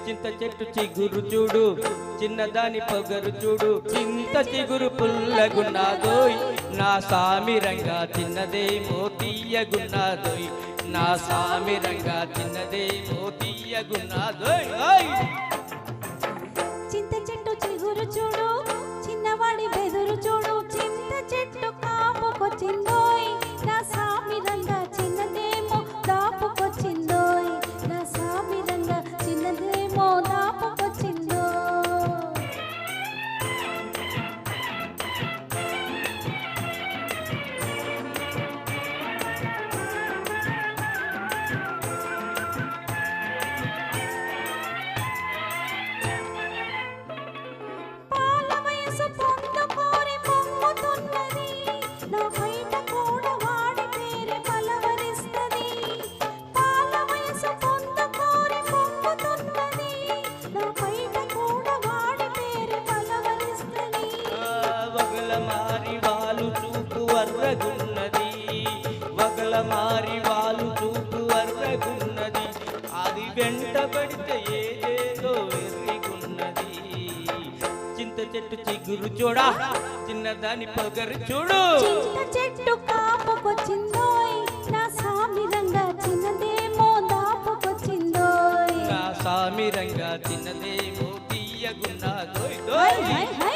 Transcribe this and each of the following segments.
చింత చెట్టు చిగురు చూడు చిన్నదాని పొగరు చూడు చింత చిగురు పుల్లగున్నాదోయ్ నా సామిరంగా చిన్నదేమో తీయగున్నాదోయ్ నా సామిరంగా చిన్నదేమో తీయగున్నాదోయ్ చింత చెట్టు చిగురు చూడు చిన్నవాడి బెదురు చూడు చింత చెట్టు కాపుకొచ్చిందోయ్ నా సామిరంగా చిన్నదేమో దాపుకొచ్చిందోయ్ నా సామిరంగా చిన్నదేమో దాపుకొచ్చిందో పాల వయసు పొందుకోరి పొంగుతున్నది నా బయట కూడా వాడి పేరే పలవరిస్తది పాల వయసు పొందుకోరి పొంగుతున్నది నా బయట కూడా వాడి పేరే పలవరిస్తది వగల మారి వాలు చూపు వర్రగున్నది వగల మారి వాలు చూపు వర్రగున్నది అది వెంట పడితే ఏదేదో వెర్రిగున్నది చింత చెట్టు చిగురు చూడా చిన్నదాని పొగరు చూడు చింత చెట్టు కాపుకొచ్చిందోయ్ నా సామిరంగా చిన్నదేమో దాపుకొచ్చిందోయ్ నా సామిరంగా చిన్నదేమో తీయగున్నాదోయ్ హై దోయ్ హై హై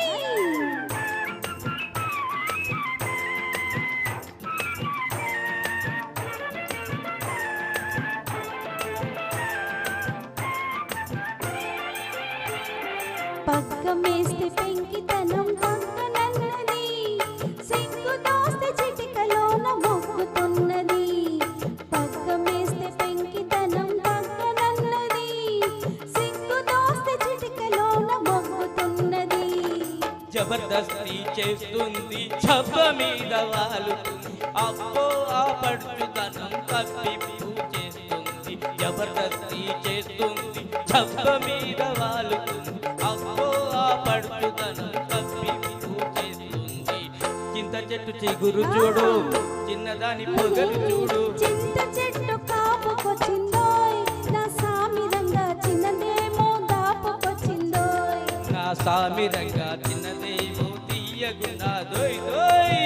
పక్కమేస్తే పెంకితనం పక్కనన్నది సిగ్గు దోస్తే చిటికలోన మొక్కుతున్నది పక్కమేస్తే పెంకితనం పక్కనన్నది సిగ్గు దోస్తే చిటికలోన మొక్కుతున్నది జబర్దస్తి చేస్తుంది చెబ్బ మీద వాలుతుంది అబ్బో ఆ పడుచుదనం తప్పిప్పు చేస్తుంది జబర్దస్తి చేస్తుంది చెబ్బ మీద వాలుతుంది అబ్బో ఆ పడుచుదనం తప్పిప్పు చేస్తుంది చింత చెట్టు చిగురు చూడు చిన్నదాని పొగరు చూడు చింత చెట్టు కాపుకొచ్చిందోయ్ నా సామిరంగా చిన్నదేమో దాపుకొచ్చిందోయ్ నా సామిరంగా చిన్నదేమో తీయగున్నాదోయ్ దోయ్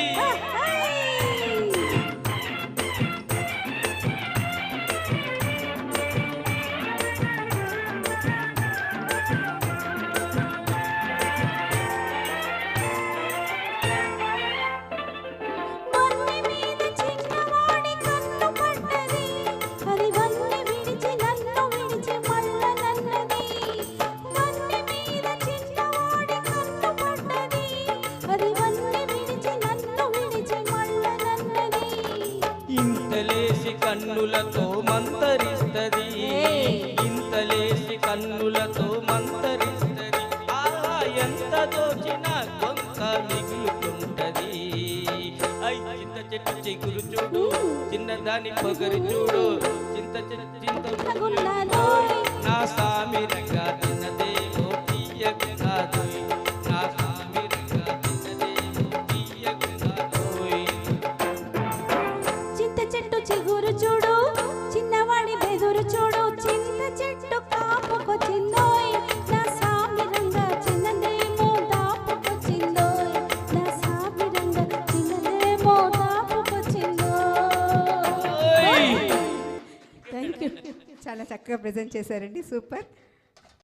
వన్నె మీద చిన్నవాడి కన్ను పడ్డది అది వన్నె విడిచి నన్ను విడిచి మళ్ళనన్నది వన్నె మీద చిన్నవాడి కన్ను పడ్డది అది వన్నె విడిచి నన్ను విడిచి మళ్ళనన్నది ఇంతలేసి కన్నులతో మంతరిస్తది ఇంతలేసి కన్నులతో మంతరిస్తది ఆ ఎంత దోచినా కొంత మిగులుతుంటది ఐ చింత చెట్టు చిగురు చూడు చిన్నదాని పొగరు చూడు చింత చెట్టు చింత తగున్నాదోయ్ నా సామిరంగా చిన్నదేమో తీయగున్నాదోయ్ నా సామిరంగా చిన్నదేమో తీయగున్నాదోయ్ చింత చెట్టు చిగురు చూడు చిన్నవాడి బెదురు చూడు చింత చెట్టు కాపుకొచ్చిందోయ్ నా సామిరంగా చిన్నదేమో దాపుకొచ్చిందోయ్ నా సామిరంగా చిన్నదేమో దాపుకొచ్చిందోయ్ ఓయ్ థ్యాంక్ యూ చాలా చక్కగా ప్రజెంట్ చేశారండి సూపర్